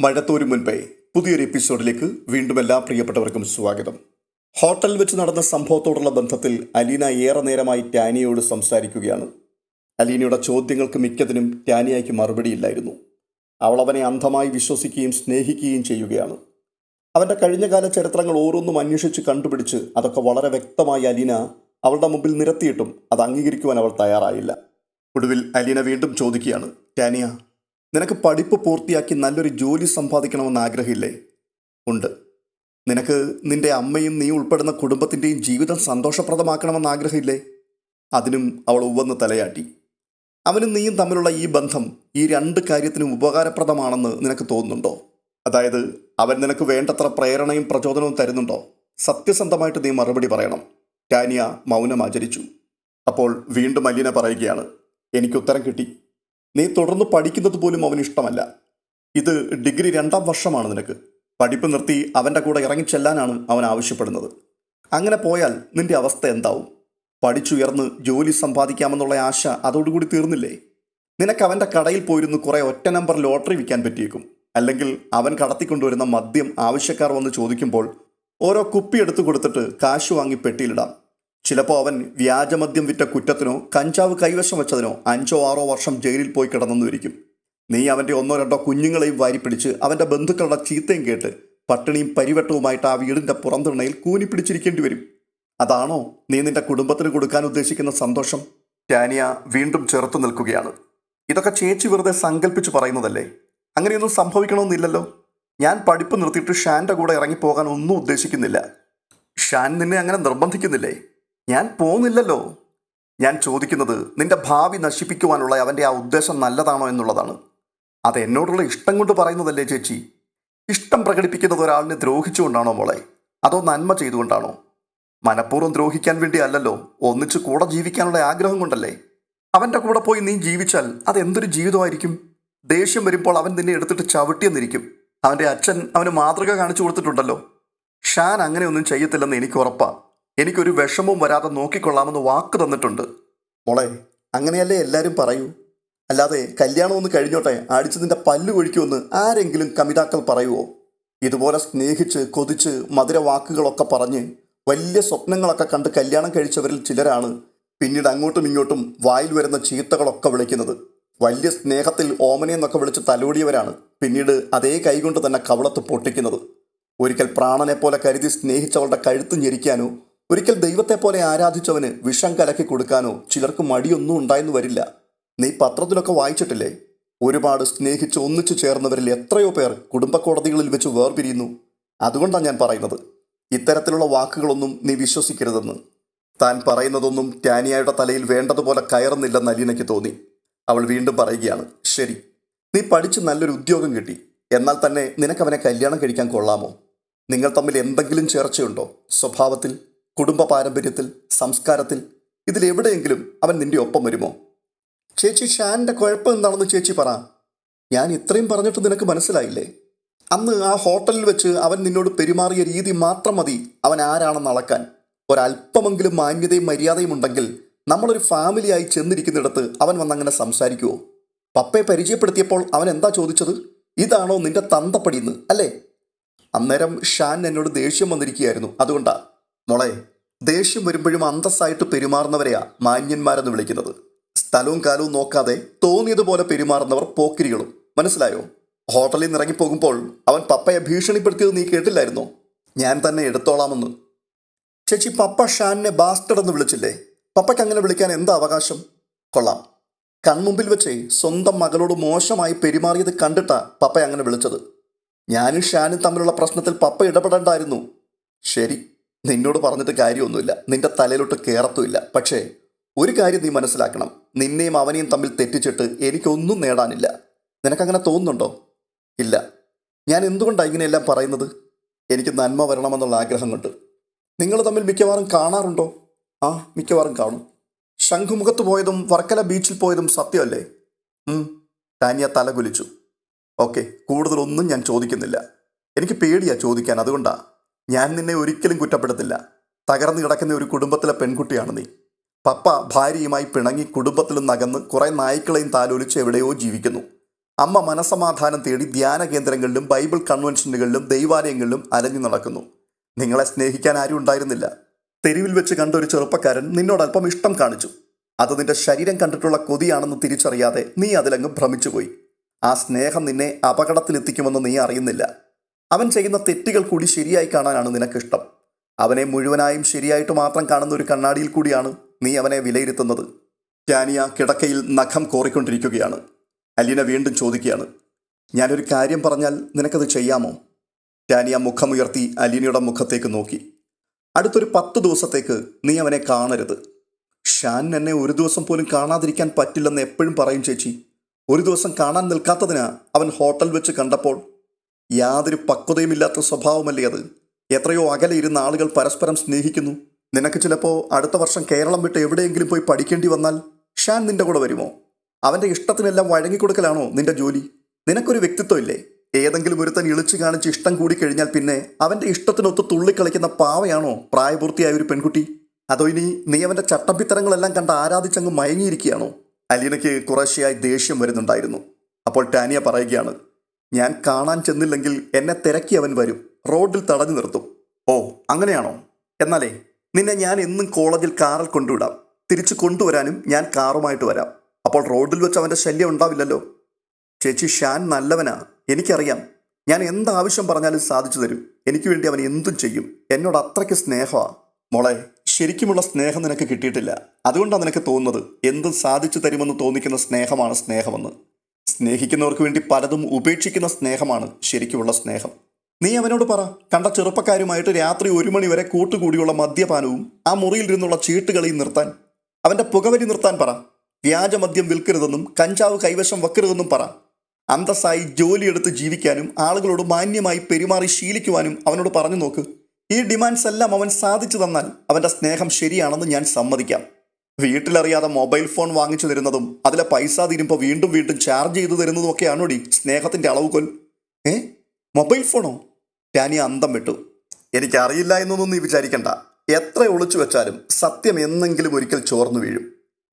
മഴത്തോരും മുൻപേ പുതിയൊരു എപ്പിസോഡിലേക്ക് വീണ്ടും എല്ലാ പ്രിയപ്പെട്ടവർക്കും സ്വാഗതം. ഹോട്ടലിൽ വെച്ച് നടന്ന സംഭവത്തോടുള്ള ബന്ധത്തിൽ അലീന ഏറെ നേരമായി ടാനിയയോട് സംസാരിക്കുകയാണ്. അലീനയുടെ ചോദ്യങ്ങൾക്ക് മിക്കതിനും ടാനിയയ്ക്ക് മറുപടിയില്ലായിരുന്നു. അവൾ അവനെ അന്ധമായി വിശ്വസിക്കുകയും സ്നേഹിക്കുകയും ചെയ്യുകയാണ്. അവൻ്റെ കഴിഞ്ഞകാല ചരിത്രങ്ങൾ ഓരോന്നും അന്വേഷിച്ച് കണ്ടുപിടിച്ച് അതൊക്കെ വളരെ വ്യക്തമായി അലീന അവളുടെ മുമ്പിൽ നിരത്തിയിട്ടും അത് അംഗീകരിക്കുവാൻ അവൾ തയ്യാറായില്ല. ഒടുവിൽ അലീന വീണ്ടും ചോദിക്കുകയാണ്, ടാനിയ, നിനക്ക് പഠിപ്പ് പൂർത്തിയാക്കി നല്ലൊരു ജോലി സമ്പാദിക്കണമെന്ന് ആഗ്രഹമില്ലേ? ഉണ്ട്. നിനക്ക് നിന്റെ അമ്മയും നീ ഉൾപ്പെടുന്ന കുടുംബത്തിൻ്റെയും ജീവിതം സന്തോഷപ്രദമാക്കണമെന്ന് ആഗ്രഹമില്ലേ? അതിനും അവൾ ഉവ്വെന്ന് തലയാട്ടി. അവനും നീയും തമ്മിലുള്ള ഈ ബന്ധം ഈ രണ്ട് കാര്യത്തിനും ഉപകാരപ്രദമാണെന്ന് നിനക്ക് തോന്നുന്നുണ്ടോ? അതായത് അവൻ നിനക്ക് വേണ്ടത്ര പ്രേരണയും പ്രചോദനവും തരുന്നുണ്ടോ? സത്യസന്ധമായിട്ട് നീ മറുപടി പറയണം. ടാനിയ മൗനം ആചരിച്ചു. അപ്പോൾ വീണ്ടും അലീന പറയുകയാണ്, എനിക്ക് ഉത്തരം കിട്ടി. നീ തുടർന്ന് പഠിക്കുന്നത് പോലും അവന് ഇഷ്ടമല്ല. ഇത് ഡിഗ്രി 2ാം വർഷമാണ് നിനക്ക്. പഠിപ്പ് നിർത്തി അവൻ്റെ കൂടെ ഇറങ്ങിച്ചെല്ലാനാണ് അവൻ ആവശ്യപ്പെടുന്നത്. അങ്ങനെ പോയാൽ നിന്റെ അവസ്ഥ എന്താവും? പഠിച്ചുയർന്ന് ജോലി സമ്പാദിക്കാമെന്നുള്ള ആശ അതോടുകൂടി തീർന്നില്ലേ? നിനക്ക് അവൻ്റെ കടയിൽ പോയിരുന്ന് കുറേ ഒറ്റ നമ്പർ ലോട്ടറി വിൽക്കാൻ പറ്റിയേക്കും. അല്ലെങ്കിൽ അവൻ കടത്തിക്കൊണ്ടുവരുന്ന മദ്യം ആവശ്യക്കാർ വന്ന് ചോദിക്കുമ്പോൾ ഓരോ കുപ്പി എടുത്തു കൊടുത്തിട്ട് കാശ് വാങ്ങി പെട്ടിയിലിടാം. ചിലപ്പോൾ അവൻ വ്യാജമദ്യം വിറ്റ കുറ്റത്തിനോ കഞ്ചാവ് കൈവശം വെച്ചതിനോ 5 or 6 വർഷം ജയിലിൽ പോയി കിടന്നെന്നിരിക്കും. നീ അവൻ്റെ 1 or 2 കുഞ്ഞുങ്ങളെയും വാരിപ്പിടിച്ച് അവൻ്റെ ബന്ധുക്കളുടെ ചീത്തയും കേട്ട് പട്ടിണിയും പരിവട്ടവുമായിട്ട് ആ വീടിൻ്റെ പുറംതിണ്ണയിൽ കൂനി പിടിച്ചിരിക്കേണ്ടി വരും. അതാണോ നീ നിന്റെ കുടുംബത്തിന് കൊടുക്കാൻ ഉദ്ദേശിക്കുന്ന സന്തോഷം? ടാനിയ വീണ്ടും ചെറുത്തു നിൽക്കുകയാണ്. ഇതൊക്കെ ചേച്ചി വെറുതെ സങ്കല്പിച്ച് പറയുന്നതല്ലേ? അങ്ങനെയൊന്നും സംഭവിക്കണമെന്നില്ലല്ലോ. ഞാൻ പഠിപ്പ് നിർത്തിയിട്ട് ഷാൻ്റെ കൂടെ ഇറങ്ങിപ്പോകാൻ ഒന്നും ഉദ്ദേശിക്കുന്നില്ല. ഷാൻ നിന്നെ അങ്ങനെ നിർബന്ധിക്കുന്നില്ലേ? ഞാൻ പോകുന്നില്ലല്ലോ. ഞാൻ ചോദിക്കുന്നത് നിന്റെ ഭാവി നശിപ്പിക്കുവാനുള്ള അവൻ്റെ ആ ഉദ്ദേശം നല്ലതാണോ എന്നുള്ളതാണ്. അത് എന്നോടുള്ള ഇഷ്ടം കൊണ്ട് പറയുന്നതല്ലേ ചേച്ചി? ഇഷ്ടം പ്രകടിപ്പിക്കുന്നത് ഒരാളിനെ ദ്രോഹിച്ചുകൊണ്ടാണോ മോളെ? അതോ നന്മ ചെയ്തുകൊണ്ടാണോ? മനഃപൂർവ്വം ദ്രോഹിക്കാൻ വേണ്ടി അല്ലല്ലോ, ഒന്നിച്ച് കൂടെ ജീവിക്കാനുള്ള ആഗ്രഹം കൊണ്ടല്ലേ. അവൻ്റെ കൂടെ പോയി നീ ജീവിച്ചാൽ അതെന്തൊരു ജീവിതമായിരിക്കും? ദേഷ്യം വരുമ്പോൾ അവൻ നിന്നെ എടുത്തിട്ട് ചവിട്ടിയെന്നിരിക്കും. അവൻ്റെ അച്ഛൻ അവന് മാതൃക കാണിച്ചു കൊടുത്തിട്ടുണ്ടല്ലോ. ഷാൻ അങ്ങനെയൊന്നും ചെയ്യത്തില്ലെന്ന് എനിക്ക് ഉറപ്പാണ്. എനിക്കൊരു വിഷമവും വരാതെ നോക്കിക്കൊള്ളാമെന്ന് വാക്ക് തന്നിട്ടുണ്ട്. മോളെ, അങ്ങനെയല്ലേ എല്ലാവരും പറയൂ. അല്ലാതെ കല്യാണം ഒന്ന് കഴിഞ്ഞോട്ടെ, അടിച്ച് നിന്റെ പല്ല് കൊഴിക്കുമെന്ന് ആരെങ്കിലും കമിതാക്കൾ പറയുമോ? ഇതുപോലെ സ്നേഹിച്ച് കൊതിച്ച് മധുര വാക്കുകളൊക്കെ പറഞ്ഞ് വലിയ സ്വപ്നങ്ങളൊക്കെ കണ്ട് കല്യാണം കഴിച്ചവരിൽ ചിലരാണ് പിന്നീട് അങ്ങോട്ടും ഇങ്ങോട്ടും വായിൽ വരുന്ന ചീത്തകളൊക്കെ വിളിക്കുന്നത്. വലിയ സ്നേഹത്തിൽ ഓമനയെന്നൊക്കെ വിളിച്ച് തലോടിയവരാണ് പിന്നീട് അതേ കൈകൊണ്ട് തന്നെ കവളത്ത് പൊട്ടിക്കുന്നത്. ഒരിക്കൽ പ്രാണനെ പോലെ കരുതി സ്നേഹിച്ചവളുടെ കഴുത്ത് ഞെരിക്കാനോ ഒരിക്കൽ ദൈവത്തെ പോലെ ആരാധിച്ചവന് വിഷം കലക്കി കൊടുക്കാനോ ചിലർക്ക് മടിയൊന്നും ഉണ്ടായെന്ന് വരില്ല. നീ പത്രത്തിലൊക്കെ വായിച്ചിട്ടില്ലേ? ഒരുപാട് സ്നേഹിച്ച് ഒന്നിച്ചു ചേർന്നവരിൽ എത്രയോ പേർ കുടുംബ കോടതികളിൽ വെച്ച് വേർപിരിയുന്നു. അതുകൊണ്ടാണ് ഞാൻ പറയുന്നത്, ഇത്തരത്തിലുള്ള വാക്കുകളൊന്നും നീ വിശ്വസിക്കരുതെന്ന്. താൻ പറയുന്നതൊന്നും ടാനിയയുടെ തലയിൽ വേണ്ടതുപോലെ കയറുന്നില്ലെന്ന് അലീനയ്ക്ക് തോന്നി. അവൾ വീണ്ടും പറയുകയാണ്, ശരി, നീ പഠിച്ച് നല്ലൊരു ഉദ്യോഗം കിട്ടി. എന്നാൽ തന്നെ നിനക്കവനെ കല്യാണം കഴിക്കാൻ കൊള്ളാമോ? നിങ്ങൾ തമ്മിൽ എന്തെങ്കിലും ചേർച്ചയുണ്ടോ? സ്വഭാവത്തിൽ, കുടുംബ പാരമ്പര്യത്തിൽ, സംസ്കാരത്തിൽ? ഇതിലെവിടെയെങ്കിലും അവൻ നിന്റെ ഒപ്പം വരുമോ? ചേച്ചി, ഷാൻ്റെ കുഴപ്പം എന്താണെന്ന് ചേച്ചി പറ. ഞാൻ ഇത്രയും പറഞ്ഞിട്ട് നിനക്ക് മനസ്സിലായില്ലേ? അന്ന് ആ ഹോട്ടലിൽ വെച്ച് അവൻ നിന്നോട് പെരുമാറിയ രീതി മാത്രം മതി അവൻ ആരാണെന്ന് അളക്കാൻ. ഒരല്പമെങ്കിലും മാന്യതയും മര്യാദയും ഉണ്ടെങ്കിൽ നമ്മളൊരു ഫാമിലിയായി ചെന്നിരിക്കുന്നിടത്ത് അവൻ വന്നങ്ങനെ സംസാരിക്കുമോ? പപ്പയെ പരിചയപ്പെടുത്തിയപ്പോൾ അവൻ എന്താ ചോദിച്ചത്? ഇതാണോ നിന്റെ തന്തപ്പടിയെന്ന്, അല്ലേ? അന്നേരം ഷാൻ എന്നോട് ദേഷ്യം വന്നിരിക്കുകയായിരുന്നു. അതുകൊണ്ടാ മോളെ, ദേഷ്യം വരുമ്പോഴും അന്തസ്സായിട്ട് പെരുമാറുന്നവരെയാ മാന്യന്മാരെന്ന് വിളിക്കുന്നത്. സ്ഥലവും കാലവും നോക്കാതെ തോന്നിയതുപോലെ പെരുമാറുന്നവർ പോക്കിരികളും. മനസ്സിലായോ? ഹോട്ടലിൽ നിന്ന് ഇറങ്ങിപ്പോകുമ്പോൾ അവൻ പപ്പയെ ഭീഷണിപ്പെടുത്തിയത് നീ കേട്ടില്ലായിരുന്നോ? ഞാൻ തന്നെ എടുത്തോളാമെന്ന്. ചേച്ചി, പപ്പ ഷാനിനെ ബാസ്റ്റഡ് എന്ന് വിളിച്ചില്ലേ? പപ്പയ്ക്ക് അങ്ങനെ വിളിക്കാൻ എന്താ അവകാശം? കൊള്ളാം. കൺമുമ്പിൽ വെച്ചേ സ്വന്തം മകളോട് മോശമായി പെരുമാറിയത് കണ്ടിട്ടാ പപ്പ അങ്ങനെ വിളിച്ചത്. ഞാനും ഷാനും തമ്മിലുള്ള പ്രശ്നത്തിൽ പപ്പ ഇടപെടേണ്ടായിരുന്നു. ശരി, നിന്നോട് പറഞ്ഞിട്ട് കാര്യമൊന്നുമില്ല, നിന്റെ തലയിലോട്ട് കയറത്തുമില്ല. പക്ഷേ ഒരു കാര്യം നീ മനസ്സിലാക്കണം, നിന്നെയും അവനെയും തമ്മിൽ തെറ്റിച്ചിട്ട് എനിക്കൊന്നും നേടാനില്ല. നിനക്കങ്ങനെ തോന്നുന്നുണ്ടോ? ഇല്ല. ഞാൻ എന്തുകൊണ്ടാണ് ഇങ്ങനെയെല്ലാം പറയുന്നത്? എനിക്ക് നന്മ വരണമെന്നുള്ള ആഗ്രഹം കൊണ്ട്. നിങ്ങൾ തമ്മിൽ മിക്കവാറും കാണാറുണ്ടോ? ആ, മിക്കവാറും കാണും. ശംഖുമുഖത്ത് പോയതും വർക്കല ബീച്ചിൽ പോയതും സത്യമല്ലേ? ടാനിയ തലകുലിച്ചു. ഓക്കെ, കൂടുതലൊന്നും ഞാൻ ചോദിക്കുന്നില്ല. എനിക്ക് പേടിയാ ചോദിക്കാൻ, അതുകൊണ്ടാ. ഞാൻ നിന്നെ ഒരിക്കലും കുറ്റപ്പെടുത്തില്ല. തകർന്നു കിടക്കുന്ന ഒരു കുടുംബത്തിലെ പെൺകുട്ടിയാണ് നീ. പപ്പ ഭാര്യയുമായി പിണങ്ങി കുടുംബത്തിൽ നിന്നകന്ന് കുറേ നായ്ക്കളെയും താലോലിച്ച് എവിടെയോ ജീവിക്കുന്നു. അമ്മ മനസമാധാനം തേടി ധ്യാന കേന്ദ്രങ്ങളിലും ബൈബിൾ കൺവെൻഷനുകളിലും ദൈവാലയങ്ങളിലും അലഞ്ഞു നടക്കുന്നു. നിങ്ങളെ സ്നേഹിക്കാൻ ആരും ഉണ്ടായിരുന്നില്ല. തെരുവിൽ വെച്ച് കണ്ട ഒരു ചെറുപ്പക്കാരൻ നിന്നോട് അല്പം ഇഷ്ടം കാണിച്ചു. അത് നിന്റെ ശരീരം കണ്ടിട്ടുള്ള കൊതിയാണെന്ന് തിരിച്ചറിയാതെ നീ അതിലങ്ങ് ഭ്രമിച്ചുപോയി. ആ സ്നേഹം നിന്നെ അപകടത്തിലെത്തിക്കുമെന്ന് നീ അറിയുന്നില്ല. അവൻ ചെയ്യുന്ന തെറ്റുകൾ കൂടി ശരിയായി കാണാനാണ് നിനക്കിഷ്ടം. അവനെ മുഴുവനായും ശരിയായിട്ട് മാത്രം കാണുന്ന ഒരു കണ്ണാടിയിൽ കൂടിയാണ് നീ അവനെ വിലയിരുത്തുന്നത്. ടാനിയ കിടക്കയിൽ നഖം കോറിക്കൊണ്ടിരിക്കുകയാണ്. അലീന വീണ്ടും ചോദിക്കുകയാണ്, ഞാനൊരു കാര്യം പറഞ്ഞാൽ നിനക്കത് ചെയ്യാമോ? ടാനിയ മുഖമുയർത്തി അലീനയുടെ മുഖത്തേക്ക് നോക്കി. അടുത്തൊരു 10 ദിവസത്തേക്ക് നീ അവനെ കാണരുത്. ഷാൻ എന്നെ ഒരു ദിവസം പോലും കാണാതിരിക്കാൻ പറ്റില്ലെന്ന് എപ്പോഴും പറയും ചേച്ചി. ഒരു ദിവസം കാണാൻ നിൽക്കാത്തതിനാ അവൻ ഹോട്ടൽ വെച്ച് കണ്ടപ്പോൾ. യാതൊരു പക്വതയുമില്ലാത്ത സ്വഭാവമല്ലേ അത്? എത്രയോ അകലെ ഇരുന്ന ആളുകൾ പരസ്പരം സ്നേഹിക്കുന്നു. നിനക്ക് ചിലപ്പോൾ അടുത്ത വർഷം കേരളം വിട്ട് എവിടെയെങ്കിലും പോയി പഠിക്കേണ്ടി വന്നാൽ ഷാൻ നിന്റെ കൂടെ വരുമോ? അവൻ്റെ ഇഷ്ടത്തിനെല്ലാം വഴങ്ങിക്കൊടുക്കലാണോ നിന്റെ ജോലി? നിനക്കൊരു വ്യക്തിത്വം ഇല്ലേ? ഏതെങ്കിലും ഒരുത്തൻ ഇളിച്ചു കാണിച്ച് ഇഷ്ടം കൂടിക്കഴിഞ്ഞാൽ പിന്നെ അവൻ്റെ ഇഷ്ടത്തിനൊത്ത് തുള്ളിക്കളിക്കുന്ന പാവയാണോ പ്രായപൂർത്തിയായ ഒരു പെൺകുട്ടി? അതോ ഇനി നീ അവൻ്റെ ചട്ടമ്പിത്തരങ്ങളെല്ലാം കണ്ട് ആരാധിച്ചങ്ങ് മയങ്ങിയിരിക്കുകയാണോ? അലീനയ്ക്ക് കുറേശ്ശെയായി ദേഷ്യം വരുന്നുണ്ടായിരുന്നു. അപ്പോൾ ടാനിയ പറയുകയാണ്, ഞാൻ കാണാൻ ചെന്നില്ലെങ്കിൽ എന്നെ തിരക്കി അവൻ വരും, റോഡിൽ തടഞ്ഞു നിർത്തും. ഓ അങ്ങനെയാണോ? എന്നാലേ നിന്നെ ഞാൻ എന്നും കോളേജിൽ കാറിൽ കൊണ്ടുവിടാം. തിരിച്ചു കൊണ്ടുവരാനും ഞാൻ കാറുമായിട്ട് വരാം. അപ്പോൾ റോഡിൽ വെച്ച് അവൻ്റെ ശല്യം ഉണ്ടാവില്ലല്ലോ. ചേച്ചി, ഷാൻ നല്ലവനാ, എനിക്കറിയാം. ഞാൻ എന്താവശ്യം പറഞ്ഞാലും സാധിച്ചു തരും. എനിക്ക് വേണ്ടി അവൻ എന്തും ചെയ്യും. എന്നോട് അത്രയ്ക്ക് സ്നേഹമാണ്. മോളെ, ശരിക്കുമുള്ള സ്നേഹം നിനക്ക് കിട്ടിയിട്ടില്ല. അതുകൊണ്ടാണ് നിനക്ക് തോന്നുന്നത് എന്തും സാധിച്ചു തരുമെന്ന് തോന്നിക്കുന്ന സ്നേഹമാണ് സ്നേഹമെന്ന്. സ്നേഹിക്കുന്നവർക്ക് വേണ്ടി പലതും ഉപേക്ഷിക്കുന്ന സ്നേഹമാണ് ശരിക്കുമുള്ള സ്നേഹം. നീ അവനോട് പറ, കണ്ട ചെറുപ്പക്കാരുമായിട്ട് രാത്രി 1 മണി വരെ കൂട്ടുകൂടിയുള്ള മദ്യപാനവും ആ മുറിയിൽ നിന്നുള്ള ചീട്ടുകളിയും നിർത്താൻ, അവൻ്റെ പുകവലി നിർത്താൻ പറ. വ്യാജമദ്യം വിൽക്കരുതെന്നും കഞ്ചാവ് കൈവശം വെക്കരുതെന്നും പറ. അന്തസ്സായി ജോലിയെടുത്ത് ജീവിക്കാനും ആളുകളോട് മാന്യമായി പെരുമാറി ശീലിക്കുവാനും അവനോട് പറഞ്ഞു നോക്ക്. ഈ ഡിമാൻഡ്സ് എല്ലാം അവൻ സാധിച്ചു തന്നാൽ അവൻ്റെ സ്നേഹം ശരിയാണെന്ന് ഞാൻ സമ്മതിക്കാം. വീട്ടിലറിയാതെ മൊബൈൽ ഫോൺ വാങ്ങിച്ചു തരുന്നതും അതിലെ പൈസ തീരുമ്പോൾ വീണ്ടും വീണ്ടും ചാർജ് ചെയ്തു തരുന്നതും ഒക്കെയാണോടി സ്നേഹത്തിൻ്റെ അളവുകോൽ? മൊബൈൽ ഫോണോ? ടാനിയ അന്തം വിട്ടു. എനിക്കറിയില്ല എന്നൊന്നും നീ വിചാരിക്കണ്ട. എത്ര ഒളിച്ചു വെച്ചാലും സത്യം എന്നെങ്കിലും ഒരിക്കൽ ചോർന്നു വീഴും.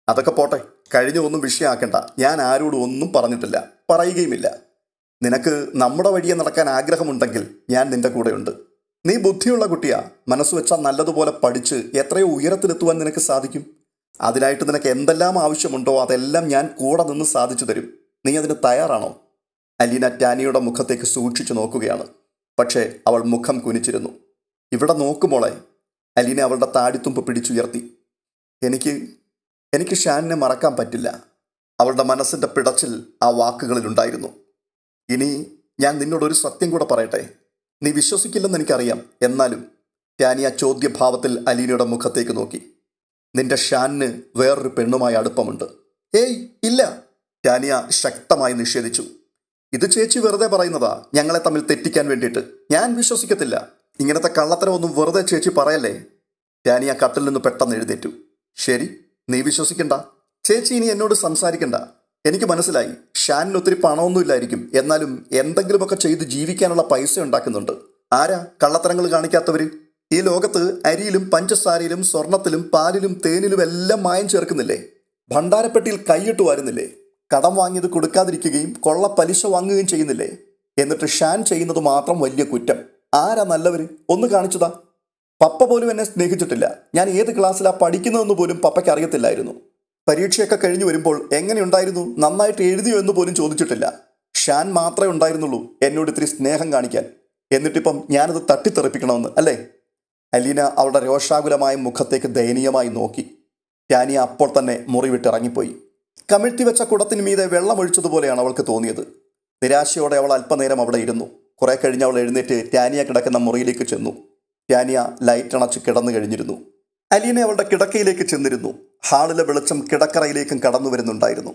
അതൊക്കെ പോട്ടെ, കഴിഞ്ഞൊന്നും വിഷയമാക്കണ്ട. ഞാൻ ആരോടും ഒന്നും പറഞ്ഞിട്ടില്ല, പറയുകയുമില്ല. നിനക്ക് നമ്മുടെ വഴിയെ നടക്കാൻ ആഗ്രഹമുണ്ടെങ്കിൽ ഞാൻ നിന്റെ കൂടെയുണ്ട്. നീ ബുദ്ധിയുള്ള കുട്ടിയാ. മനസ്സ് വെച്ചാൽ നല്ലതുപോലെ പഠിച്ച് എത്രയോ ഉയരത്തിലെത്തുവാൻ നിനക്ക് സാധിക്കും. അതിനായിട്ട് നിനക്ക് എന്തെല്ലാം ആവശ്യമുണ്ടോ അതെല്ലാം ഞാൻ കൂടെ നിന്ന് സാധിച്ചു തരും. നീ അതിന് തയ്യാറാണോ? അലീന ടാനിയുടെ മുഖത്തേക്ക് സൂക്ഷിച്ചു നോക്കുകയാണ്. പക്ഷേ അവൾ മുഖം കുനിച്ചിരുന്നു. ഇവിടെ നോക്കുമോളെ. അലീന അവളുടെ താടിത്തുമ്പ് പിടിച്ചുയർത്തി. എനിക്ക് ഷാനിനെ മറക്കാൻ പറ്റില്ല. അവളുടെ മനസ്സിൻ്റെ പിടച്ചിൽ ആ വാക്കുകളിലുണ്ടായിരുന്നു. ഇനി ഞാൻ നിന്നോടൊരു സത്യം കൂടെ പറയട്ടെ. നീ വിശ്വസിക്കില്ലെന്ന് എനിക്കറിയാം. എന്നാലും ടാനിയ ചോദ്യഭാവത്തിൽ അലീനയുടെ മുഖത്തേക്ക് നോക്കി. നിന്റെ ഷാനിന് വേറൊരു പെണ്ണുമായി അടുപ്പമുണ്ട്. ഏയ് ഇല്ല, ടാനിയ ശക്തമായി നിഷേധിച്ചു. ഇത് ചേച്ചി വെറുതെ പറയുന്നതാ, ഞങ്ങളെ തമ്മിൽ തെറ്റിക്കാൻ വേണ്ടിയിട്ട്. ഞാൻ വിശ്വസിക്കത്തില്ല. ഇങ്ങനത്തെ കള്ളത്തരമൊന്നും വെറുതെ ചേച്ചി പറയല്ലേ. ടാനിയ കട്ടിൽ നിന്ന് പെട്ടെന്ന് എഴുന്നേറ്റു. ശരി, നീ വിശ്വസിക്കണ്ട. ചേച്ചി ഇനി എന്നോട് സംസാരിക്കണ്ട. എനിക്ക് മനസ്സിലായി, ഷാനിന് ഒത്തിരി പണമൊന്നുമില്ലായിരിക്കും. എന്നാലും എന്തെങ്കിലുമൊക്കെ ചെയ്ത് ജീവിക്കാനുള്ള പൈസ ഉണ്ടാക്കുന്നുണ്ട്. ആരാ കള്ളത്തരങ്ങൾ കാണിക്കാത്തവർ? ഈ ലോകത്ത് അരിയിലും പഞ്ചസാരയിലും സ്വർണത്തിലും പാലിലും തേനിലും എല്ലാം മായം ചേർക്കുന്നില്ലേ? ഭണ്ഡാരപ്പെട്ടിയിൽ കൈയിട്ട് വാരുന്നില്ലേ? കടം വാങ്ങിയത് കൊടുക്കാതിരിക്കുകയും കൊള്ള പലിശ വാങ്ങുകയും ചെയ്യുന്നില്ലേ? എന്നിട്ട് ഷാൻ ചെയ്യുന്നത് മാത്രം വലിയ കുറ്റം. ആരാ നല്ലവർ? ഒന്ന് കാണിച്ചതാ. പപ്പ പോലും എന്നെ സ്നേഹിച്ചിട്ടില്ല. ഞാൻ ഏത് ക്ലാസ്സിലാണ് പഠിക്കുന്നതെന്ന് പോലും പപ്പയ്ക്ക് അറിയത്തില്ലായിരുന്നു. പരീക്ഷയൊക്കെ കഴിഞ്ഞു വരുമ്പോൾ എങ്ങനെയുണ്ടായിരുന്നു, നന്നായിട്ട് എഴുതിയോ എന്ന് പോലും ചോദിച്ചിട്ടില്ല. ഷാൻ മാത്രമേ ഉണ്ടായിരുന്നുള്ളൂ എന്നോട് ഇത്തിരി സ്നേഹം കാണിക്കാൻ. എന്നിട്ടിപ്പം ഞാനത് തട്ടിത്തെറിപ്പിക്കണമെന്ന് അല്ലേ? അലീന അവളുടെ രോഷാകുലമായ മുഖത്തേക്ക് ദയനീയമായി നോക്കി. ടാനിയ അപ്പോൾ തന്നെ മുറി വിട്ടിറങ്ങിപ്പോയി. കമിഴ്ത്തി വെച്ച കുടത്തിന് മീതെ വെള്ളമൊഴിച്ചതുപോലെയാണ് അവൾക്ക് തോന്നിയത്. നിരാശയോടെ അവൾ അല്പനേരം അവിടെ ഇരുന്നു. കുറെ കഴിഞ്ഞ് അവൾ എഴുന്നേറ്റ് ടാനിയ കിടക്കുന്ന മുറിയിലേക്ക് ചെന്നു. ടാനിയ ലൈറ്റ് അണച്ച് കിടന്നു കഴിഞ്ഞിരുന്നു. അലീന അവളുടെ കിടക്കയിലേക്ക് ചെന്നിരുന്നു. ഹാളിലെ വെളിച്ചം കിടക്കറയിലേക്കും കടന്നു വരുന്നുണ്ടായിരുന്നു.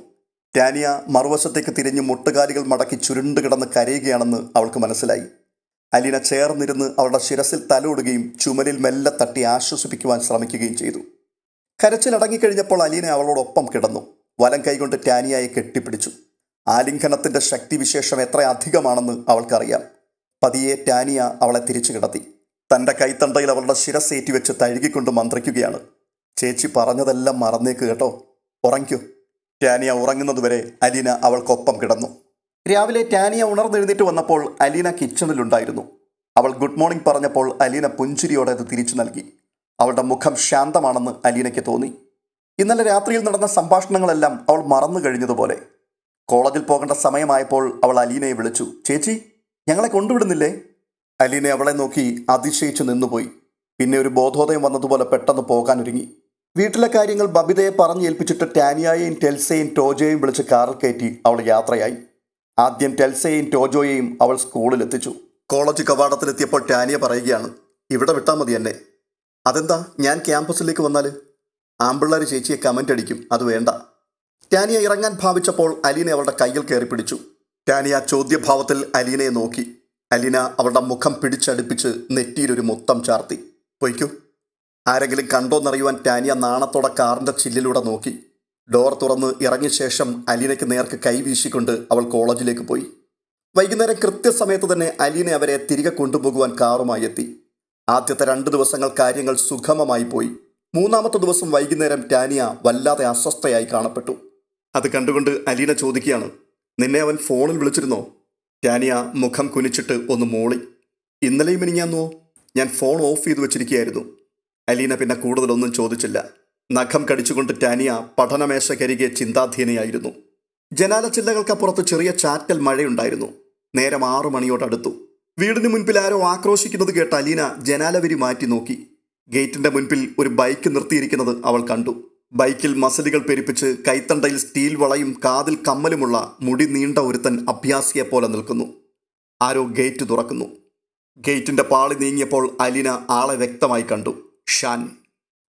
ടാനിയ മറുവശത്തേക്ക് തിരിഞ്ഞ് മുട്ടുകാലികൾ മടക്കി ചുരുണ്ട് കിടന്ന് കരയുകയാണെന്ന് അവൾക്ക് മനസ്സിലായി. അലീന ചേർന്നിരുന്ന് അവളുടെ ശിരസിൽ തലോടുകയും ചുമലിൽ മെല്ലെ തട്ടി ആശ്വസിപ്പിക്കുവാൻ ശ്രമിക്കുകയും ചെയ്തു. കരച്ചിലടങ്ങിക്കഴിഞ്ഞപ്പോൾ അലീന അവളോടൊപ്പം കിടന്നു. വലം കൈകൊണ്ട് ടാനിയയെ കെട്ടിപ്പിടിച്ചു. ആലിംഗനത്തിൻ്റെ ശക്തിവിശേഷം എത്ര അധികമാണെന്ന് അവൾക്കറിയാം. പതിയെ ടാനിയ അവളെ തിരിച്ചു കിടത്തി. തൻ്റെ കൈത്തണ്ടയിൽ അവളുടെ ശിരസേറ്റി വെച്ച് തഴുകിക്കൊണ്ട് മന്ത്രിക്കുകയാണ്. ചേച്ചി പറഞ്ഞതെല്ലാം മറന്നേക്ക് കേട്ടോ, ഉറങ്ങിക്കോ. ടാനിയ ഉറങ്ങുന്നതുവരെ അലീന അവൾക്കൊപ്പം കിടന്നു. രാവിലെ ടാനിയ ഉണർന്നെഴുന്നേറ്റ് വന്നപ്പോൾ അലീന കിച്ചണിലുണ്ടായിരുന്നു. അവൾ ഗുഡ് മോർണിംഗ് പറഞ്ഞപ്പോൾ അലീന പുഞ്ചിരിയോടെ അത് തിരിച്ചു നൽകി. അവളുടെ മുഖം ശാന്തമാണെന്ന് അലീനയ്ക്ക് തോന്നി. ഇന്നലെ രാത്രിയിൽ നടന്ന സംഭാഷണങ്ങളെല്ലാം അവൾ മറന്നു കഴിഞ്ഞതുപോലെ. കോളേജിൽ പോകേണ്ട സമയമായപ്പോൾ അവൾ അലീനയെ വിളിച്ചു. ചേച്ചി, ഞങ്ങളെ കൊണ്ടുവിടുന്നില്ലേ? അലീന അവളെ നോക്കി അതിശയിച്ചു നിന്നുപോയി. പിന്നെ ഒരു ബോധോദയം വന്നതുപോലെ പെട്ടെന്ന് പോകാനൊരുങ്ങി. വീട്ടിലെ കാര്യങ്ങൾ ബബിതയെ പറഞ്ഞേൽപ്പിച്ചിട്ട് ടാനിയയെയും ടെൽസയെയും ടോജോയെയും വിളിച്ച് കാറിൽ കയറ്റി അവൾ യാത്രയായി. ആദ്യം ടെൽസയെയും ടോജോയെയും അവൾ സ്കൂളിലെത്തിച്ചു. കോളേജ് കവാടത്തിലെത്തിയപ്പോൾ ടാനിയ പറയുകയാണ്, ഇവിടെ വിട്ടാൽ മതി എന്നെ. അതെന്താ, ഞാൻ ക്യാമ്പസിലേക്ക് വന്നാൽ ആമ്പിള്ളേർ ചേച്ചിയെ കമൻ്റ് അടിക്കും, അത് വേണ്ട. ടാനിയ ഇറങ്ങാൻ ഭാവിച്ചപ്പോൾ അലീന അവളുടെ കയ്യിൽ കയറി പിടിച്ചു. ടാനിയ ചോദ്യഭാവത്തിൽ അലീനയെ നോക്കി. അലീന അവളുടെ മുഖം പിടിച്ചടുപ്പിച്ച് നെറ്റിയിലൊരു മുത്തം ചാർത്തി. പൊയ്ക്കൂ. ആരെങ്കിലും കണ്ടോന്നറിയുവാൻ ടാനിയ നാണത്തോടെ കാറിൻ്റെ ചില്ലിലൂടെ നോക്കി. ഡോർ തുറന്ന് ഇറങ്ങിയ ശേഷം അലീനയ്ക്ക് നേർക്ക് കൈവീശിക്കൊണ്ട് അവൾ കോളേജിലേക്ക് പോയി. വൈകുന്നേരം കൃത്യസമയത്ത് തന്നെ അലീന അവരെ തിരികെ കൊണ്ടുപോകുവാൻ കാറുമായി എത്തി. ആദ്യത്തെ 2 ദിവസങ്ങൾ കാര്യങ്ങൾ സുഗമമായി പോയി. 3-ാമത്തെ ദിവസം വൈകുന്നേരം ടാനിയ വല്ലാതെ അസ്വസ്ഥയായി കാണപ്പെട്ടു. അത് കണ്ടുകൊണ്ട് അലീന ചോദിക്കുകയാണ്, നിന്നെ അവൻ ഫോണിൽ വിളിച്ചിരുന്നോ? ടാനിയ മുഖം കുനിച്ചിട്ട് ഒന്ന് മൂളി. ഇന്നലെയും മിനിഞ്ഞാന്നോ? ഞാൻ ഫോൺ ഓഫ് ചെയ്തു വെച്ചിരിക്കുകയായിരുന്നു. അലീന പിന്നെ കൂടുതലൊന്നും ചോദിച്ചില്ല. നഖം കടിച്ചുകൊണ്ട് ടാനിയ പഠനമേശക്കരികെ ചിന്താധീനയായിരുന്നു. ജനാലച്ചില്ലകൾക്കപ്പുറത്ത് ചെറിയ ചാറ്റൽ മഴയുണ്ടായിരുന്നു. നേരം 6 മണിയോടടുത്തു. വീടിന് മുൻപിൽ ആരോ ആക്രോശിക്കുന്നത് കേട്ട് അലീന ജനാലവിരി മാറ്റി നോക്കി. ഗേറ്റിന്റെ മുൻപിൽ ഒരു ബൈക്ക് നിർത്തിയിരിക്കുന്നത് അവൾ കണ്ടു. ബൈക്കിൽ മസിലുകൾ പെരുപ്പിച്ച് കൈത്തണ്ടയിൽ സ്റ്റീൽ വളയും കാതിൽ കമ്മലുമുള്ള മുടി നീണ്ട ഒരുത്തൻ അഭ്യാസിയെപ്പോലെ നിൽക്കുന്നു. ആരോ ഗേറ്റ് തുറക്കുന്നു. ഗേറ്റിന്റെ പാളി നീങ്ങിയപ്പോൾ അലീന ആളെ വ്യക്തമായി കണ്ടു. ഷാൻ.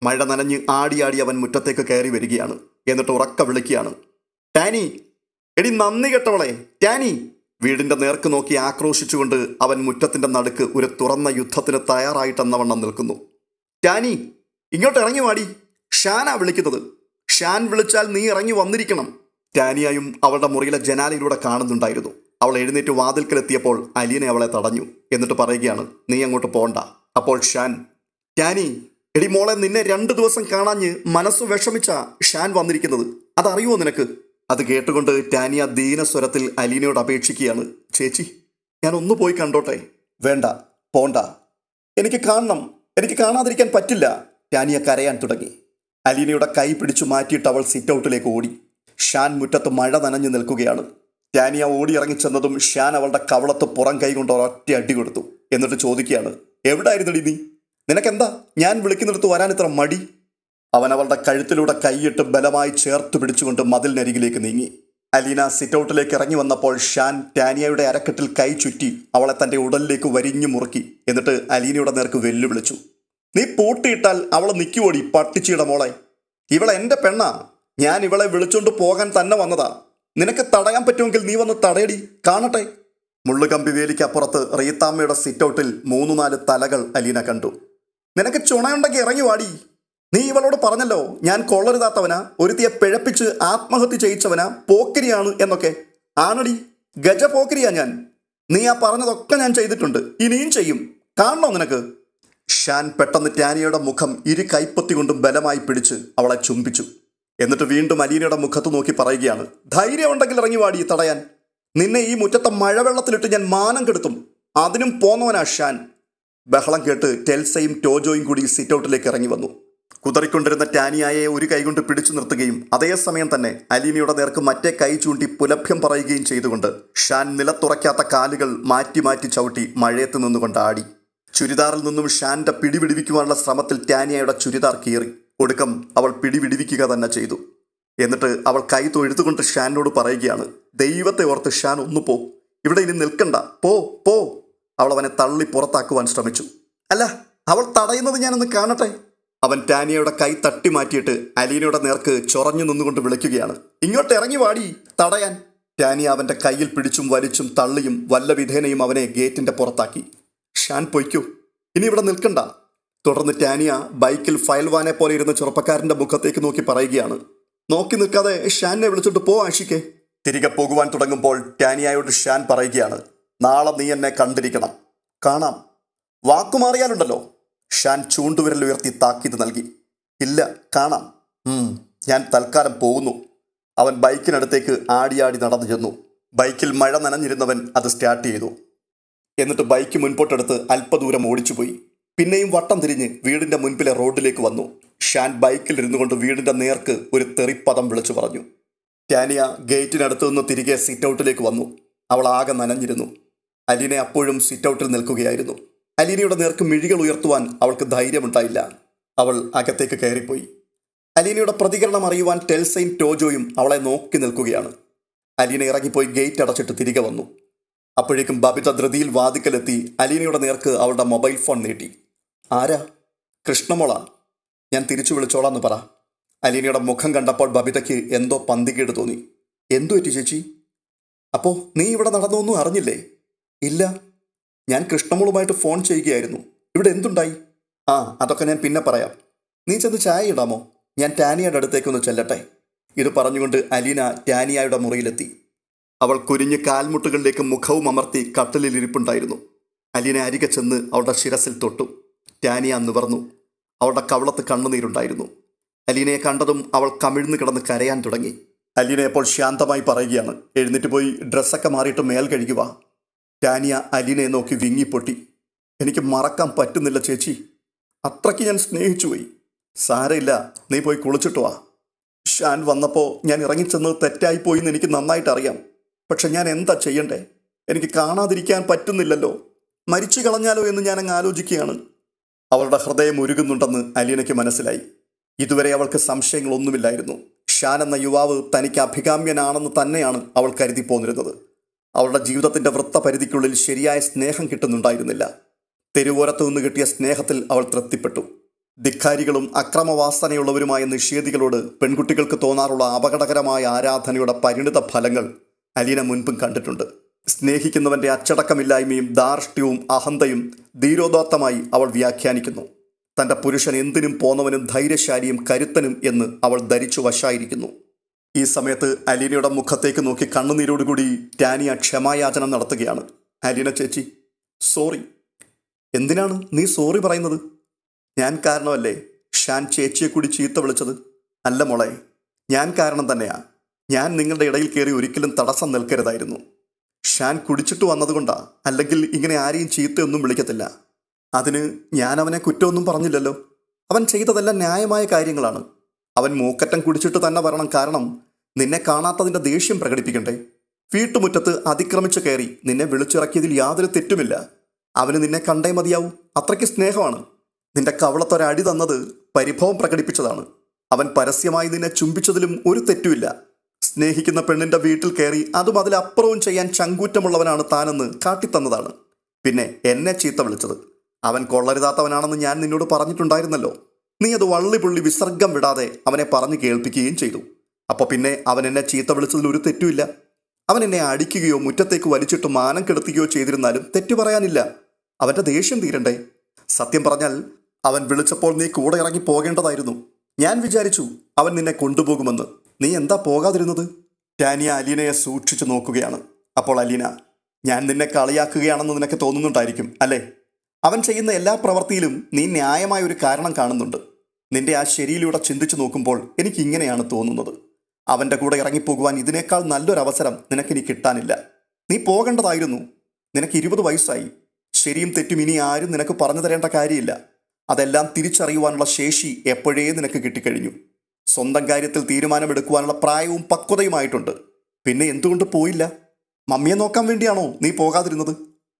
മഴ നനഞ്ഞ് ആടിയാടി അവൻ മുറ്റത്തേക്ക് കയറി വരികയാണ്. എന്നിട്ട് ഉറക്ക വിളിക്കുകയാണ്, ടാനി, എടി നന്ദി കെട്ടവളെ, ടാനി. വീടിന്റെ നേർക്ക് നോക്കി ആക്രോശിച്ചുകൊണ്ട് അവൻ മുറ്റത്തിന്റെ നടുക്ക് ഒരു തുറന്ന യുദ്ധത്തിന് തയ്യാറായിട്ടെന്നവണ്ണം നിൽക്കുന്നു. ടാനി, ഇങ്ങോട്ട് ഇറങ്ങി വാടി. ഷാനാ വിളിക്കുന്നത്. ഷാൻ വിളിച്ചാൽ നീ ഇറങ്ങി വന്നിരിക്കണം. ടാനിയായും അവളുടെ മുറിയിലെ ജനാലയിലൂടെ കാണുന്നുണ്ടായിരുന്നു. അവൾ എഴുന്നേറ്റ് വാതിൽക്കലെത്തിയപ്പോൾ അലീന അവളെ തടഞ്ഞു. എന്നിട്ട് പറയുകയാണ്, നീ അങ്ങോട്ട് പോണ്ട. അപ്പോൾ ഷാൻ, ടാനി, എടി മോളെ, നിന്നെ 2 ദിവസം കാണാഞ്ഞ് മനസ്സ് വിഷമിച്ച ഷാൻ വന്നിരിക്കുന്നത്, അതറിയുമോ നിനക്ക്? അത് കേട്ടുകൊണ്ട് ടാനിയ ദീനസ്വരത്തിൽ അലീനയോട് അപേക്ഷിക്കുകയാണ്, ചേച്ചി, ഞാൻ ഒന്ന് പോയി കണ്ടോട്ടെ. വേണ്ട, പോണ്ട. എനിക്ക് കാണണം, എനിക്ക് കാണാതിരിക്കാൻ പറ്റില്ല. ടാനിയ കരയാൻ തുടങ്ങി. അലീനയുടെ കൈ പിടിച്ചു മാറ്റിയിട്ട് അവൾ സിറ്റ് ഔട്ടിലേക്ക് ഓടി. ഷാൻ മുറ്റത്ത് മഴ നനഞ്ഞു നിൽക്കുകയാണ്. ടാനിയ ഓടിയിറങ്ങിച്ചെന്നതും ഷാൻ അവളുടെ കവളത്ത് പുറം കൈ കൊണ്ട് ഒരൊറ്റ അടി കൊടുത്തു. എന്നിട്ട് ചോദിക്കുകയാണ്, എവിടായിരുന്നടി നീ? നിനക്കെന്താ ഞാൻ വിളിക്കുന്നിടത്ത് വരാൻ ഇത്ര മടി? അവൻ അവളുടെ കഴുത്തിലൂടെ കൈയിട്ട് ബലമായി ചേർത്ത് പിടിച്ചുകൊണ്ട് മതിലിനരികിലേക്ക് നീങ്ങി. അലീന സിറ്റ് ഔട്ടിലേക്ക് ഇറങ്ങി വന്നപ്പോൾ ഷാൻ ടാനിയയുടെ അരക്കെട്ടിൽ കൈ ചുറ്റി അവളെ തൻ്റെ ഉടലിലേക്ക് വരിഞ്ഞു മുറുക്കി. എന്നിട്ട് അലീനയുടെ നേർക്ക് വെല്ലുവിളിച്ചു, നീ പൂട്ടിയിട്ടാൽ അവളെ നിൽക്കുവോടി പട്ടിച്ചിയുടെ മോളെ? ഇവളെ എൻ്റെ പെണ്ണാ. ഞാൻ ഇവളെ വിളിച്ചുകൊണ്ട് പോകാൻ തന്നെ വന്നതാ. നിനക്ക് തടയാൻ പറ്റുമെങ്കിൽ നീ വന്ന് തടയടി, കാണട്ടെ. മുള്ളുകമ്പി വേലിക്കപ്പുറത്ത് റീത്താമ്മയുടെ സിറ്റ് ഔട്ടിൽ 3-4 തലകൾ അലീന കണ്ടു. നിനക്ക് ചുണയുണ്ടെങ്കിൽ ഇറങ്ങി വാടി. നീ ഇവളോട് പറഞ്ഞല്ലോ ഞാൻ കൊള്ളരുതാത്തവനാ, ഒരുത്തിയെ പിഴപ്പിച്ച് ആത്മഹത്യ ചെയ്യിച്ചവനാ, പോക്കിരിയാണ് എന്നൊക്കെ. ആണടി, ഗജ പോക്കിരിയാ ഞാൻ. നീ ആ പറഞ്ഞതൊക്കെ ഞാൻ ചെയ്തിട്ടുണ്ട്, ഇനിയും ചെയ്യും. കാണണോ നിനക്ക്? ഷാൻ പെട്ടെന്ന് ടാനിയയുടെ മുഖം 2 കൈപ്പത്തി കൊണ്ടും ബലമായി പിടിച്ച് അവളെ ചുംബിച്ചു. എന്നിട്ട് വീണ്ടും അലീനയുടെ മുഖത്ത് നോക്കി പറയുകയാണ്, ധൈര്യമുണ്ടെങ്കിൽ ഇറങ്ങി വാടി തടയാൻ. നിന്നെ ഈ മുറ്റത്തെ മഴവെള്ളത്തിലിട്ട് ഞാൻ മാനം കെടുത്തും. അതിനും പോന്നവനാ ഷാൻ. ബഹളം കേട്ട് ടെൽസയും ടോജോയും കൂടി സിറ്റ് ഔട്ടിലേക്ക് ഇറങ്ങി വന്നു. കുതറിക്കൊണ്ടിരുന്ന ടാനിയയെ ഒരു കൈകൊണ്ട് പിടിച്ചു നിർത്തുകയും അതേസമയം തന്നെ അലീനയുടെ നേർക്ക് മറ്റേ കൈ ചൂണ്ടി പുലഭ്യം പറയുകയും ചെയ്തുകൊണ്ട് ഷാൻ നിലത്തുറയ്ക്കാത്ത കാലുകൾ മാറ്റി മാറ്റി ചവിട്ടി മഴയത്ത് നിന്നുകൊണ്ട് ആടി. ചുരിദാറിൽ നിന്നും ഷാന്റെ പിടിവിടിവിക്കുവാനുള്ള ശ്രമത്തിൽ ടാനിയയുടെ ചുരിദാർ കീറി. ഒടുക്കം അവൾ പിടിവിടിവിക്കുക തന്നെ ചെയ്തു. എന്നിട്ട് അവൾ കൈ തൊഴുതുകൊണ്ട് ഷാനോട് പറയുകയാണ്, ദൈവത്തെ ഓർത്ത് ഷാൻ ഒന്ന് പോ, ഇവിടെ ഇനി നിൽക്കണ്ട, പോ പോ. അവൾ അവനെ തള്ളി പുറത്താക്കുവാൻ ശ്രമിച്ചു. അല്ല, അവൾ തടയുന്നത് ഞാനൊന്ന് കാണട്ടെ. അവൻ ടാനിയയുടെ കൈ തട്ടി മാറ്റിയിട്ട് അലീനയുടെ നേർക്ക് ചൊറഞ്ഞു നിന്നുകൊണ്ട് വിളിക്കുകയാണ്, ഇങ്ങോട്ട് ഇറങ്ങി വാടി തടയാൻ. ടാനിയ അവൻ്റെ കയ്യിൽ പിടിച്ചും വലിച്ചും തള്ളിയും വല്ല വിധേനയും അവനെ ഗേറ്റിൻ്റെ പുറത്താക്കി. ഷാൻ പൊയ്ക്കൂ, ഇനി ഇവിടെ നിൽക്കണ്ട. തുടർന്ന് ടാനിയ ബൈക്കിൽ ഫയൽവാനെ പോലെ ഇരുന്ന ചെറുപ്പക്കാരൻ്റെ മുഖത്തേക്ക് നോക്കി പറയുകയാണ്, നോക്കി നിൽക്കാതെ ഷാനെ വിളിച്ചോണ്ട് പോ ആഷിക്കെ. തിരികെ പോകുവാൻ തുടങ്ങുമ്പോൾ ടാനിയയോട് ഷാൻ പറയുകയാണ്, നാളെ നീ എന്നെ കണ്ടിരിക്കണം. കാണാം. വാക്കുമാറിയാലുണ്ടല്ലോ. ഷാൻ ചൂണ്ടുവിരൽ ഉയർത്തി താക്കീത് നൽകി. ഇല്ല, കാണാം. ഞാൻ തൽക്കാലം പോകുന്നു. അവൻ ബൈക്കിനടുത്തേക്ക് ആടിയാടി നടന്നു ചെന്നു. ബൈക്കിൽ മഴ നനഞ്ഞിരുന്നവൻ അത് സ്റ്റാർട്ട് ചെയ്തു. എന്നിട്ട് ബൈക്ക് മുൻപോട്ടെടുത്ത് അല്പദൂരം ഓടിച്ചുപോയി. പിന്നെയും വട്ടം തിരിഞ്ഞ് വീടിന്റെ മുൻപിലെ റോഡിലേക്ക് വന്നു. ഷാൻ ബൈക്കിൽ ഇരുന്നു കൊണ്ട് വീടിന്റെ നേർക്ക് ഒരു തെറിപ്പദം വിളിച്ചു പറഞ്ഞു. ടാനിയ ഗേറ്റിനടുത്തു നിന്ന് തിരികെ സിറ്റൗട്ടിലേക്ക് വന്നു. അവൾ ആകെ നനഞ്ഞിരുന്നു. അലീന അപ്പോഴും സിറ്റൗട്ടിൽ നിൽക്കുകയായിരുന്നു. അലീനയുടെ നേർക്ക് മിഴികൾ ഉയർത്തുവാൻ അവൾക്ക് ധൈര്യമുണ്ടായില്ല. അവൾ അകത്തേക്ക് കയറിപ്പോയി. അലീനയുടെ പ്രതികരണം അറിയുവാൻ ടെൽസയും ടോജോയും അവളെ നോക്കി നിൽക്കുകയാണ്. അലീന ഇറങ്ങിപ്പോയി ഗേറ്റ് അടച്ചിട്ട് തിരികെ വന്നു. അപ്പോഴേക്കും ബബിത ധൃതിയിൽ വാതിക്കലെത്തി അലീനയുടെ നേർക്ക് അവളുടെ മൊബൈൽ ഫോൺ നീട്ടി. ആരാ? കൃഷ്ണമോളാ? ഞാൻ തിരിച്ചു വിളിച്ചോളാന്ന് പറ. അലീനയുടെ മുഖം കണ്ടപ്പോൾ ബബിതയ്ക്ക് എന്തോ പന്തികേട് തോന്നി. എന്തു പറ്റി ചേച്ചി? അപ്പോൾ നീ ഇവിടെ നടന്നൊന്നും അറിഞ്ഞില്ലേ? ഇല്ല, ഞാൻ കൃഷ്ണമോളുമായിട്ട് ഫോൺ ചെയ്യുകയായിരുന്നു. ഇവിടെ എന്തുണ്ടായി? അതൊക്കെ ഞാൻ പിന്നെ പറയാം. നീ ചെന്ന് ചായ ഇടാമോ? ഞാൻ ടാനിയയുടെ അടുത്തേക്കൊന്ന് ചെല്ലട്ടെ. ഇത് പറഞ്ഞുകൊണ്ട് അലീന ടാനിയയുടെ മുറിയിലെത്തി. അവൾ കുരിഞ്ഞ് കാൽമുട്ടുകളിലേക്ക് മുഖവും അമർത്തി കട്ടിലിൽ ഇരിപ്പുണ്ടായിരുന്നു. അലീന അരികെ ചെന്ന് അവളുടെ ശിരസിൽ തൊട്ടു. ടാനിയ നിവർന്നു. അവളുടെ കവളത്ത് കണ്ണുനീരുണ്ടായിരുന്നു. അലീനയെ കണ്ടതും അവൾ കമിഴ്ന്നു കിടന്ന് കരയാൻ തുടങ്ങി. അലീന അപ്പോൾ ശാന്തമായി പറയുകയാണ്, എഴുന്നേറ്റ് പോയി ഡ്രസ്സൊക്കെ മാറിയിട്ട് മേൽ കഴുകുക. ടാനിയ അലീനയെ നോക്കി വിങ്ങിപ്പൊട്ടി. എനിക്ക് മറക്കാൻ പറ്റുന്നില്ല ചേച്ചി, അത്രയ്ക്ക് ഞാൻ സ്നേഹിച്ചുപോയി. സാരമില്ല, നീ പോയി കുളിച്ചിട്ട് വാ. ഷാൻ വന്നപ്പോൾ ഞാൻ ഇറങ്ങിച്ചെന്നത് തെറ്റായിപ്പോയി എന്ന് എനിക്ക് നന്നായിട്ട് അറിയാം. പക്ഷെ ഞാൻ എന്താ ചെയ്യണ്ടേ? എനിക്ക് കാണാതിരിക്കാൻ പറ്റുന്നില്ലല്ലോ. മരിച്ചു കളഞ്ഞാലോ എന്ന് ഞാനങ്ങ് ആലോചിക്കുകയാണ്. അവളുടെ ഹൃദയം ഉരുകുന്നുണ്ടെന്ന് അലീനയ്ക്ക് മനസ്സിലായി. ഇതുവരെ അവൾക്ക് സംശയങ്ങളൊന്നുമില്ലായിരുന്നു. ഷാൻ എന്ന യുവാവ് തനിക്ക് അഭികാമ്യനാണെന്ന് തന്നെയാണ് അവൾ കരുതി പോന്നിരുന്നത്. അവളുടെ ജീവിതത്തിൻ്റെ വൃത്തപരിധിക്കുള്ളിൽ ശരിയായ സ്നേഹം കിട്ടുന്നുണ്ടായിരുന്നില്ല. തെരുവോരത്തു നിന്ന് കിട്ടിയ സ്നേഹത്തിൽ അവൾ തൃപ്തിപ്പെട്ടു. ധിക്കാരികളും അക്രമവാസനയുള്ളവരുമായ നിഷേധികളോട് പെൺകുട്ടികൾക്ക് തോന്നാറുള്ള അപകടകരമായ ആരാധനയുടെ പരിണിത ഫലങ്ങൾ അലീന മുൻപും കണ്ടിട്ടുണ്ട്. സ്നേഹിക്കുന്നവൻ്റെ അച്ചടക്കമില്ലായ്മയും ധാർഷ്ട്യവും അഹന്തയും ധീരോദാത്തമായി അവൾ വ്യാഖ്യാനിക്കുന്നു. തൻ്റെ പുരുഷൻ എന്തിനും പോന്നവനും ധൈര്യശാലിയും കരുത്തനും എന്ന് അവൾ ധരിച്ചു വശായിരിക്കുന്നു. ഈ സമയത്ത് അലീനയുടെ മുഖത്തേക്ക് നോക്കി കണ്ണുനീരോടുകൂടി ടാനിയ ക്ഷമായാചനം നടത്തുകയാണ്. അലീന ചേച്ചി, സോറി. എന്തിനാണ് നീ സോറി പറയുന്നത്? ഞാൻ കാരണമല്ലേ ഷാൻ ചേച്ചിയെ കൂടി ചീത്ത വിളിച്ചത്? അല്ല മോളെ, ഞാൻ കാരണം തന്നെയാ. ഞാൻ നിങ്ങളുടെ ഇടയിൽ കയറി ഒരിക്കലും തടസ്സം നിൽക്കരുതായിരുന്നു. ഷാൻ കുടിച്ചിട്ട് വന്നതുകൊണ്ടാ, അല്ലെങ്കിൽ ഇങ്ങനെ ആരെയും ചീത്തയൊന്നും വിളിക്കത്തില്ല. അതിന് ഞാൻ അവനെ കുറ്റമൊന്നും പറഞ്ഞില്ലല്ലോ. അവൻ ചെയ്തതെല്ലാം ന്യായമായ കാര്യങ്ങളാണ്. അവൻ മൂക്കറ്റം കുടിച്ചിട്ട് തന്നെ വരണം, കാരണം നിന്നെ കാണാത്തതിൻ്റെ ദേഷ്യം പ്രകടിപ്പിക്കണ്ടേ? വീട്ടുമുറ്റത്ത് അതിക്രമിച്ച് കയറി നിന്നെ വിളിച്ചിറക്കിയതിൽ യാതൊരു തെറ്റുമില്ല. അവന് നിന്നെ കണ്ടേ മതിയാവൂ, അത്രയ്ക്ക് സ്നേഹമാണ്. നിന്റെ കവളത്തൊരടി തന്നത് പരിഭവം പ്രകടിപ്പിച്ചതാണ്. അവൻ പരസ്യമായി നിന്നെ ചുംബിച്ചതിലും ഒരു തെറ്റുമില്ല. സ്നേഹിക്കുന്ന പെണ്ണിൻ്റെ വീട്ടിൽ കയറി അതും അതിലപ്പുറവും ചെയ്യാൻ ചങ്കൂറ്റമുള്ളവനാണ് താനെന്ന് കാട്ടിത്തന്നതാണ്. പിന്നെ എന്നെ ചീത്ത വിളിച്ചത് അവൻ കൊള്ളരുതാത്തവനാണെന്ന് ഞാൻ നിന്നോട് പറഞ്ഞിട്ടുണ്ടായിരുന്നല്ലോ. നീ അത് വള്ളിപുള്ളി വിസർഗം വിടാതെ അവനെ പറഞ്ഞു കേൾപ്പിക്കുകയും ചെയ്തു. അപ്പോൾ പിന്നെ അവൻ എന്നെ ചീത്ത വിളിച്ചതിൽ ഒരു തെറ്റുമില്ല. അവൻ എന്നെ അടിക്കുകയോ മുറ്റത്തേക്ക് വലിച്ചിട്ട് മാനം കെടുത്തുകയോ ചെയ്തിരുന്നാലും തെറ്റു പറയാനില്ല. അവൻ്റെ ദേഷ്യം തീരണ്ടേ? സത്യം പറഞ്ഞാൽ അവൻ വിളിച്ചപ്പോൾ നീ കൂടെ ഇറങ്ങി പോകേണ്ടതായിരുന്നു. ഞാൻ വിചാരിച്ചു അവൻ നിന്നെ കൊണ്ടുപോകുമെന്ന്. നീ എന്താ പോകാതിരുന്നത്? ടാനിയ അലീനയെ സൂക്ഷിച്ചു നോക്കുകയാണ്. അപ്പോൾ അലീന, ഞാൻ നിന്നെ കളിയാക്കുകയാണെന്ന് നിനക്ക് തോന്നുന്നുണ്ടായിരിക്കും അല്ലേ? അവൻ ചെയ്യുന്ന എല്ലാ പ്രവൃത്തിയിലും നീ ന്യായമായ ഒരു കാരണം കാണുന്നുണ്ട്. നിന്റെ ആ ശരിയിലൂടെ ചിന്തിച്ചു നോക്കുമ്പോൾ എനിക്ക് ഇങ്ങനെയാണ് തോന്നുന്നത്. അവൻ്റെ കൂടെ ഇറങ്ങിപ്പോകുവാൻ ഇതിനേക്കാൾ നല്ലൊരവസരം നിനക്കിനി കിട്ടാനില്ല. നീ പോകേണ്ടതായിരുന്നു. നിനക്ക് 20 വയസ്സായി. ശരിയും തെറ്റും ഇനി ആരും നിനക്ക് പറഞ്ഞു തരേണ്ട കാര്യമില്ല. അതെല്ലാം തിരിച്ചറിയുവാനുള്ള ശേഷി എപ്പോഴേ നിനക്ക് കിട്ടിക്കഴിഞ്ഞു. സ്വന്തം കാര്യത്തിൽ തീരുമാനമെടുക്കുവാനുള്ള പ്രായവും പക്വതയുമായിട്ടുണ്ട്. പിന്നെ എന്തുകൊണ്ട് പോയില്ല? മമ്മിയെ നോക്കാൻ വേണ്ടിയാണോ നീ പോകാതിരുന്നത്?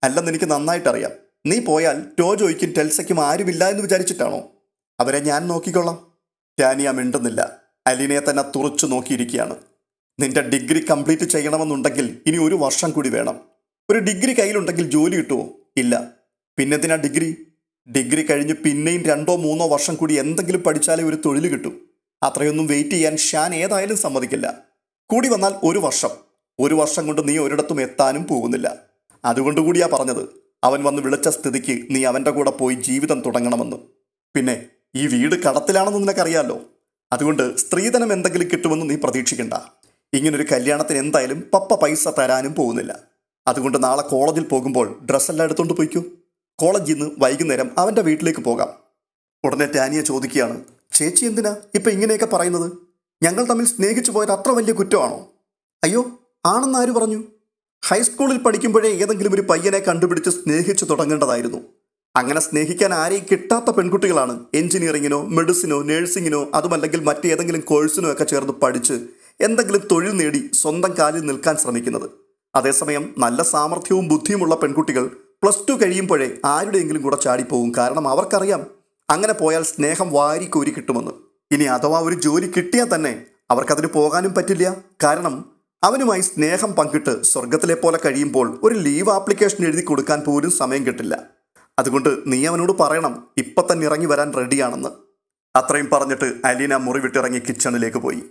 അല്ലെന്ന് എനിക്ക് നന്നായിട്ടറിയാം. നീ പോയാൽ ടോജോയ്ക്കും ടെൽസയ്ക്കും ആരുമില്ല എന്ന് വിചാരിച്ചിട്ടാണോ? അവരെ ഞാൻ നോക്കിക്കൊള്ളാം. ടാനിയ മിണ്ടുന്നില്ല. അലീനയെ തന്നെ തുറച്ചു നോക്കിയിരിക്കുകയാണ്. നിന്റെ ഡിഗ്രി കംപ്ലീറ്റ് ചെയ്യണമെന്നുണ്ടെങ്കിൽ ഇനി 1 വർഷം കൂടി വേണം. ഒരു ഡിഗ്രി കയ്യിലുണ്ടെങ്കിൽ ജോലി കിട്ടുമോ? ഇല്ല. പിന്നെന്തിനാ ഡിഗ്രി? ഡിഗ്രി കഴിഞ്ഞ് പിന്നെയും 2-3 വർഷം കൂടി എന്തെങ്കിലും പഠിച്ചാലേ ഒരു തൊഴിൽ കിട്ടും. അത്രയൊന്നും വെയിറ്റ് ചെയ്യാൻ ഷാൻ ഏതായാലും സമ്മതിക്കില്ല. കൂടി വന്നാൽ 1 വർഷം. 1 വർഷം കൊണ്ട് നീ ഒരിടത്തും എത്താനും പോകുന്നില്ല. അതുകൊണ്ടുകൂടിയാ പറഞ്ഞത്, അവൻ വന്ന് വിളിച്ച സ്ഥിതിക്ക് നീ അവൻ്റെ കൂടെ പോയി ജീവിതം തുടങ്ങണമെന്ന്. പിന്നെ ഈ വീട് കടത്തിലാണെന്ന് നിനക്കറിയാമല്ലോ. അതുകൊണ്ട് സ്ത്രീധനം എന്തെങ്കിലും കിട്ടുമെന്ന് നീ പ്രതീക്ഷിക്കണ്ട. ഇങ്ങനൊരു കല്യാണത്തിന് എന്തായാലും പപ്പ പൈസ തരാനും പോകുന്നില്ല. അതുകൊണ്ട് നാളെ കോളേജിൽ പോകുമ്പോൾ ഡ്രസ്സെല്ലാം എടുത്തുകൊണ്ട് പോയിക്കോ. കോളേജിൽ നിന്ന് വൈകുന്നേരം അവൻ്റെ വീട്ടിലേക്ക് പോകാം. ഉടനെ ടാനിയ ചോദിക്കുകയാണ്, ചേച്ചി എന്തിനാ ഇപ്പം ഇങ്ങനെയൊക്കെ പറയുന്നത്? ഞങ്ങൾ തമ്മിൽ സ്നേഹിച്ചു പോയത് അത്ര വലിയ കുറ്റമാണോ? അയ്യോ, ആണെന്ന് ആര് പറഞ്ഞു? ഹൈസ്കൂളിൽ പഠിക്കുമ്പോഴേ ഏതെങ്കിലും ഒരു പയ്യനെ കണ്ടുപിടിച്ച് സ്നേഹിച്ചു തുടങ്ങേണ്ടതായിരുന്നു. അങ്ങനെ സ്നേഹിക്കാൻ ആരെയും കിട്ടാത്ത പെൺകുട്ടികളാണ് എഞ്ചിനീയറിങ്ങിനോ മെഡിസിനോ നഴ്സിങ്ങിനോ അതുമല്ലെങ്കിൽ മറ്റേതെങ്കിലും കോഴ്സിനോ ഒക്കെ ചേർന്ന് പഠിച്ച് എന്തെങ്കിലും തൊഴിൽ നേടി സ്വന്തം കാലിൽ നിൽക്കാൻ ശ്രമിക്കുന്നത്. അതേസമയം നല്ല സാമർഥ്യവും ബുദ്ധിയുമുള്ള പെൺകുട്ടികൾ +2 കഴിയുമ്പോഴേ ആരുടെയെങ്കിലും കൂടെ ചാടിപ്പോകും. കാരണം അവർക്കറിയാം അങ്ങനെ പോയാൽ സ്നേഹം വാരിക്കോരി കിട്ടുമെന്ന്. ഇനി അഥവാ ഒരു ജോലി കിട്ടിയാൽ തന്നെ അവർക്കതിന് പോകാനും പറ്റില്ല. കാരണം അവനുമായി സ്നേഹം പങ്കിട്ട് സ്വർഗത്തിലെ പോലെ കഴിയുമ്പോൾ ഒരു ലീവ് ആപ്ലിക്കേഷൻ എഴുതി കൊടുക്കാൻ പോലും സമയം കിട്ടില്ല. അതുകൊണ്ട് നീ അവനോട് പറയണം ഇപ്പം തന്നെ ഇറങ്ങി വരാൻ റെഡിയാണെന്ന്. അത്രയും പറഞ്ഞിട്ട് അലീന മുറി വിട്ടിറങ്ങി കിച്ചണിലേക്ക് പോയി.